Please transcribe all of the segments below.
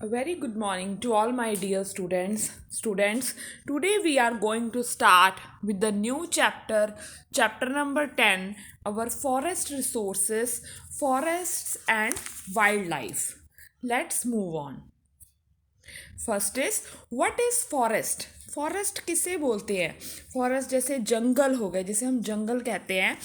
A very good morning to all my dear students. Today we are going to start with the new chapter number 10, our forest resources, forests and wildlife. Let's move on. First is what is forest. Forest किसे बोलते हैं? Forest जैसे जंगल हो गए, जैसे हम जंगल कहते हैं.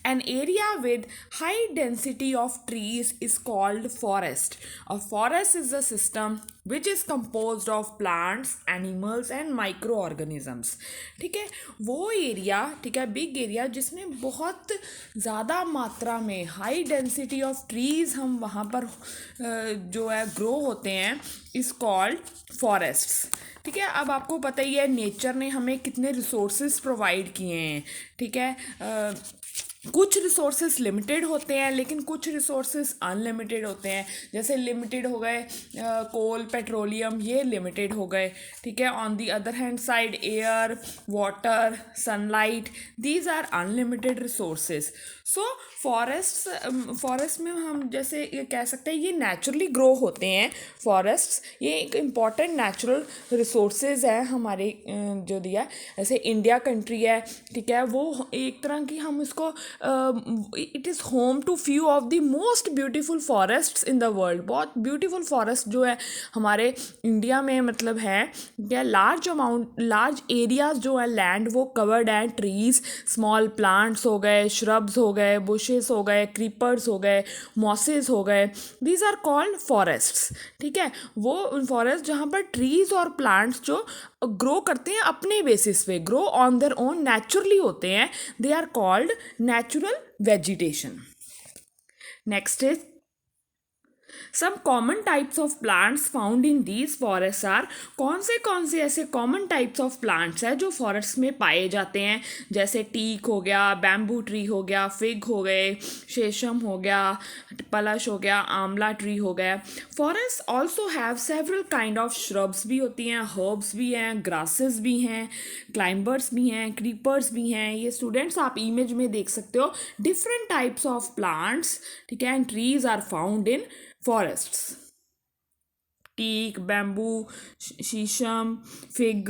An area with high density of trees is called forest. A forest is a system which is compose of plants, animals and micro organisms. ठीक है, वो एरिया, ठीक है, बिग एरिया जिसमें बहुत ज़्यादा मात्रा में हाई डेंसिटी ऑफ ट्रीज़ हम वहाँ पर जो है ग्रो होते हैं, इज़ कॉल्ड फॉरेस्ट्स. ठीक है, अब आपको पता ही है नेचर ने हमें कितने रिसोर्सेज प्रोवाइड किए हैं. ठीक है, कुछ रिसोर्सेज लिमिटेड होते हैं लेकिन कुछ रिसोर्सेज अनलिमिटेड होते हैं. जैसे लिमिटेड हो गए कोल, पेट्रोलियम, ये लिमिटेड हो गए. ठीक है, on the other hand side air, water, sunlight, these are unlimited resources. So forest में हम जैसे ये कह सकते हैं ये नेचुरली ग्रो होते हैं. फॉरेस्ट्स ये एक इम्पॉर्टेंट नेचुरल रिसोर्सेज है हमारे जो दिया. जैसे इंडिया कंट्री है, ठीक है, वो एक तरह की हम इसको it is home to few of the most beautiful forests in the world. बहुत ब्यूटीफुल फॉरेस्ट जो है हमारे इंडिया में मतलब है क्या, लार्ज एरियाज जो है लैंड वो कवर्ड है ट्रीज, स्मॉल प्लांट्स हो गए, श्रब्स हो गए, बुशेस हो गए, क्रीपर्स हो गए, मॉसेस हो गए. These are called forests. ठीक है, वो फॉरेस्ट जहाँ पर ट्रीज और प्लांट्स जो ग्रो करते हैं अपने बेसिस पे, grow on their own, naturally होते हैं, they are called natural vegetation. Next is some common types of plants found in these forest are. कौन से ऐसे कॉमन टाइप्स ऑफ प्लांट्स हैं जो फॉरेस्ट में पाए जाते हैं? जैसे टीक हो गया, बैम्बू ट्री हो गया, फिग हो गए, शेषम हो गया, पलश हो गया, आंवला ट्री हो गया. Forest also have several kind of shrubs भी होती हैं, हर्ब्स भी हैं, ग्रासेस भी हैं, क्लाइंबर्स भी हैं, क्रीपर्स भी हैं. ये स्टूडेंट्स आप इमेज में देख सकते हो डिफरेंट टाइप्स ऑफ प्लांट्स. ठीक है, and trees are found in forests. Teak, bamboo, shisham, fig,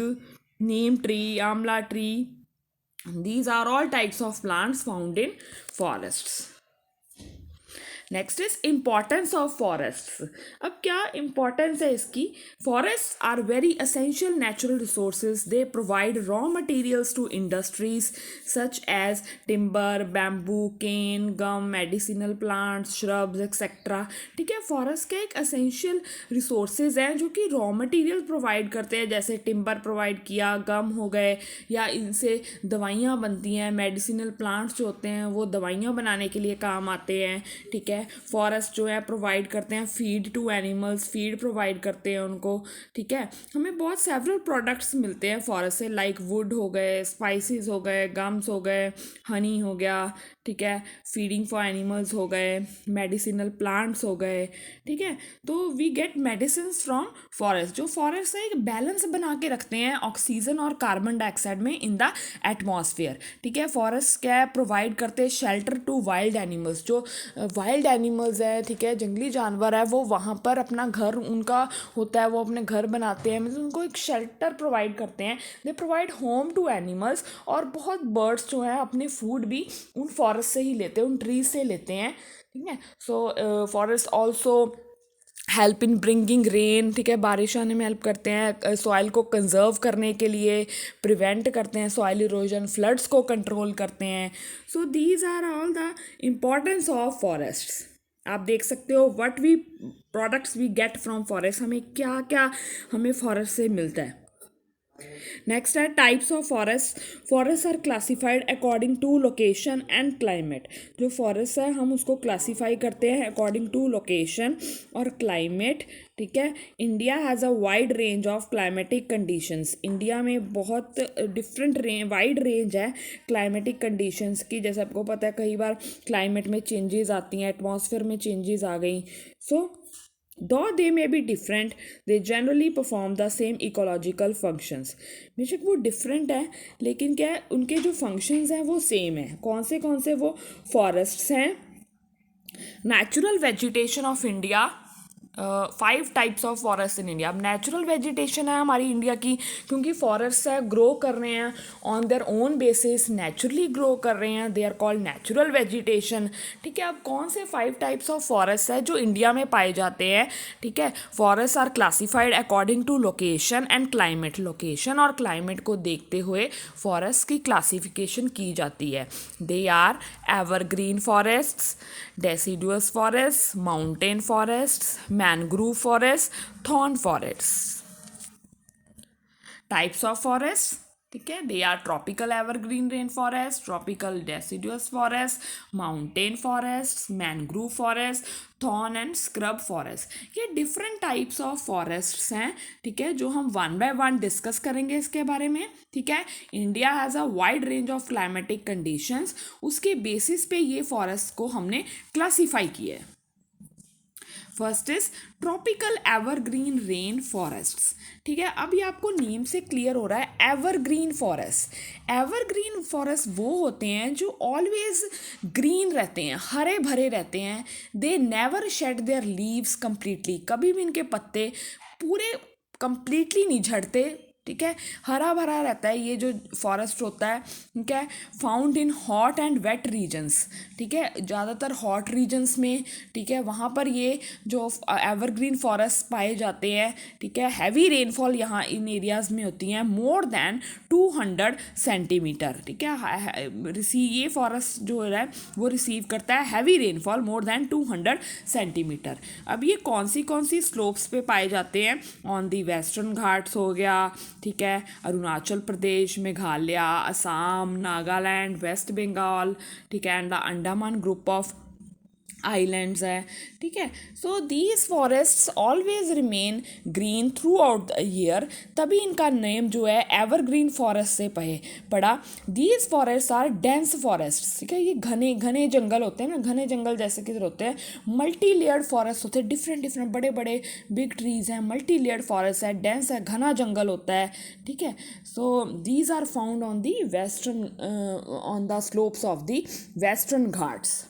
neem tree, amla tree, these are all types of plants found in forests. Next is importance of forests. अब क्या importance है इसकी? Forest are very essential natural resources. They provide raw materials to industries such as timber, bamboo, cane, gum, medicinal plants, shrubs etcetera. ठीक है, forest के एक essential resources हैं जो कि रॉ मटेरियल प्रोवाइड करते हैं. जैसे टिम्बर प्रोवाइड किया, गम हो गए, या इनसे दवाइयाँ बनती हैं. मेडिसिनल प्लांट्स जो होते हैं वो दवाइयाँ बनाने के लिए काम आते हैं. ठीक है, फॉरेस्ट जो है प्रोवाइड करते हैं feed to animals, feed provide करते हैं उनको. ठीक है, हमें बहुत सेवरल प्रोडक्ट्स मिलते हैं फॉरेस्ट से, लाइक वुड हो गए, स्पाइसेस हो गए, गम्स हो गए, हनी हो गया. ठीक है, फीडिंग फॉर एनिमल्स हो गए, मेडिसिनल प्लांट्स हो गए. ठीक है, तो we get medicine from forest. जो फॉरेस्ट है एक बैलेंस बना के रखते हैं ऑक्सीजन और कार्बन डाइऑक्साइड में इन द एटमॉस्फेयर. ठीक है, फॉरेस्ट क्या प्रोवाइड करते हैं शेल्टर टू वाइल्ड एनिमल्स. जो वाइल्ड एनिमल्स है, ठीक है, जंगली जानवर है, वो वहाँ पर अपना घर उनका होता है, वो अपने घर बनाते हैं, मतलब उनको एक शेल्टर प्रोवाइड करते हैं. They provide home to animals. और बहुत बर्ड्स जो हैं अपने फूड भी उन फॉरेस्ट से ही लेते हैं, उन ट्रीज से लेते हैं. ठीक है, so forest also help in bringing rain. ठीक है, बारिश आने में हेल्प करते हैं, सॉइल को कंजर्व करने के लिए प्रिवेंट करते हैं सॉइल इरोजन, फ्लड्स को कंट्रोल करते हैं. So these are all the importance of forests. आप देख सकते हो what we products we get from forest, हमें क्या क्या हमें फॉरेस्ट से मिलता है. नेक्स्ट है types of forest. Forest are classified according to location and climate. जो फॉरेस्ट है हम उसको क्लासीफाई करते हैं अकॉर्डिंग टू लोकेशन और क्लाइमेट. ठीक है, India has a wide range of climatic conditions. India में बहुत डिफरेंट वाइड रेंज है क्लाइमेटिक कंडीशंस की. जैसे आपको पता है कई बार क्लाइमेट में चेंजेस आती हैं, एटमॉस्फेयर में चेंजेस आ गई. सो Though they may be different, they generally perform the same ecological functions. बेशक वो डिफरेंट है लेकिन क्या है उनके जो फंक्शंस हैं वो सेम है. कौन से वो फॉरेस्ट्स हैं? Natural vegetation of India 5 types of forest in India. अब नेचुरल वेजिटेशन है हमारी इंडिया की, क्योंकि फॉरेस्ट है ग्रो कर रहे हैं on their own basis, naturally grow कर रहे हैं, they are called natural vegetation. ठीक है, अब कौन से 5 टाइप्स ऑफ फॉरेस्ट है जो इंडिया में पाए जाते हैं. ठीक है, forest are classified according to location and climate. Location और क्लाइमेट को देखते हुए फॉरेस्ट की क्लासिफिकेशन की जाती है. They are evergreen forests, deciduous forests, mountain forests, mangrove forests, thorn forests. Types of forests. ठीक है, they are tropical evergreen rain forest, tropical deciduous forest, mountain forest, mangrove forest, thorn and scrub forest. ये different types of forests हैं. ठीक है, जो हम one by one discuss करेंगे इसके बारे में. ठीक है, India has a wide range of climatic conditions. उसके बेसिस पे ये फॉरेस्ट को हमने क्लासीफाई किया है. First is tropical evergreen rain forests. ठीक है, अब ये आपको नेम से क्लियर हो रहा है एवरग्रीन फॉरेस्ट. एवरग्रीन फॉरेस्ट वो होते हैं जो ऑलवेज ग्रीन रहते हैं, हरे भरे रहते हैं. They never shade their leaves completely. कभी भी इनके पत्ते पूरे कंप्लीटली नहीं झड़ते. ठीक है, हरा भरा रहता है ये जो फॉरेस्ट होता है. ठीक है, found in hot and wet regions. ठीक है, ज़्यादातर हॉट रीजन्स में, ठीक है, वहाँ पर ये जो एवरग्रीन फॉरेस्ट पाए जाते हैं. ठीक है, हैवी रेनफॉल यहाँ इन एरियाज़ में होती हैं, मोर देन 200 सेंटीमीटर. ठीक है, ये फॉरेस्ट जो है वो रिसीव करता है heavy rainfall more than 200 centimetre. अब ये कौन सी स्लोप्स पे पाए जाते हैं. ऑन दी वेस्टर्न घाट्स हो गया. ठीक है, अरुणाचल प्रदेश, मेघालय, असम, नागालैंड, वेस्ट बंगाल. ठीक है, and the Andaman group of islands है. ठीक है, so these forests always remain green throughout the year. तभी इनका नेम जो है एवरग्रीन फॉरेस्ट से पड़ा. These forest are dense forest. ठीक है, ये घने घने जंगल होते हैं ना, घने जंगल जैसे किधर होते हैं. मल्टी लेयर्ड फॉरेस्ट होते हैं, डिफरेंट बड़े बड़े बिग ट्रीज हैं. मल्टी लेयर्ड फॉरेस्ट है, डेंस है, घना जंगल होता है. ठीक है, so these are found on the western on the slopes of the western Ghats.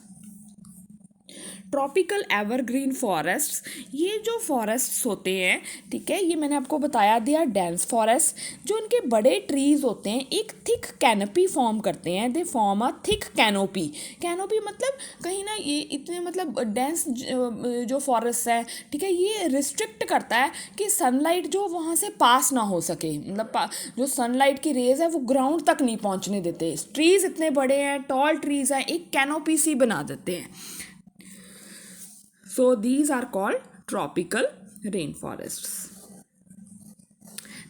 Tropical evergreen forests, ये जो फॉरेस्ट्स होते हैं, ठीक है, ये मैंने आपको बताया दिया डेंस फॉरेस्ट. जो इनके बड़े ट्रीज होते हैं एक थिक कैनोपी फॉर्म करते हैं. They form a thick canopy. Canopy मतलब कहीं ना ये इतने मतलब डेंस जो फॉरेस्ट है, ठीक है, ये रिस्ट्रिक्ट करता है कि सनलाइट जो वहाँ से पास ना हो सके. मतलब जो सनलाइट की रेज है वो ग्राउंड तक नहीं पहुँचने देते. ट्रीज इतने बड़े हैं, टॉल ट्रीज हैं, एक कैनोपी सी बना देते हैं. So these are called tropical rainforests.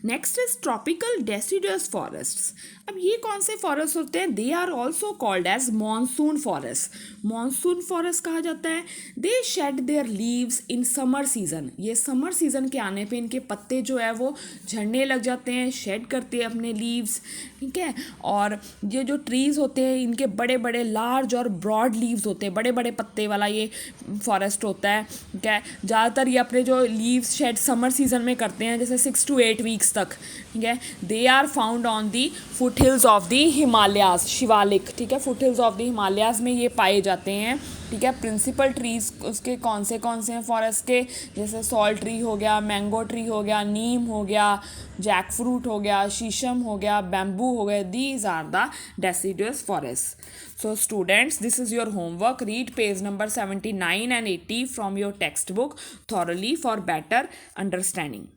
Next is tropical deciduous forests. अब ये कौन से फॉरेस्ट होते हैं. They are also called as monsoon forest. Monsoon forest कहा जाता है. They shed their leaves in summer season. ये समर सीजन के आने पे इनके पत्ते जो है वो झड़ने लग जाते हैं, शेड करते हैं अपने लीव्स. ठीक है, और ये जो ट्रीज़ होते हैं इनके बड़े बड़े लार्ज और ब्रॉड लीव्स होते हैं, बड़े बड़े पत्ते वाला ये फॉरेस्ट होता है. ठीक है, ज़्यादातर ये अपने जो लीव्स शेड समर सीजन में करते हैं, जैसे 6 to 8 वीक्स तक. ठीक है, they are found on the foothills of the Himalayas, Shivalik. ठीक है, foothills of the Himalayas में ये पाए जाते हैं. ठीक है, प्रिंसिपल ट्रीज उसके कौन से हैं फॉरेस्ट के, जैसे सॉल्ट ट्री हो गया, मैंगो ट्री हो गया, नीम हो गया, जैक फ्रूट हो गया, शीशम हो गया, बैम्बू हो गया. These are the deciduous forest. So students, this is your homework. Read page number 79 and 80 from your textbook thoroughly for better understanding.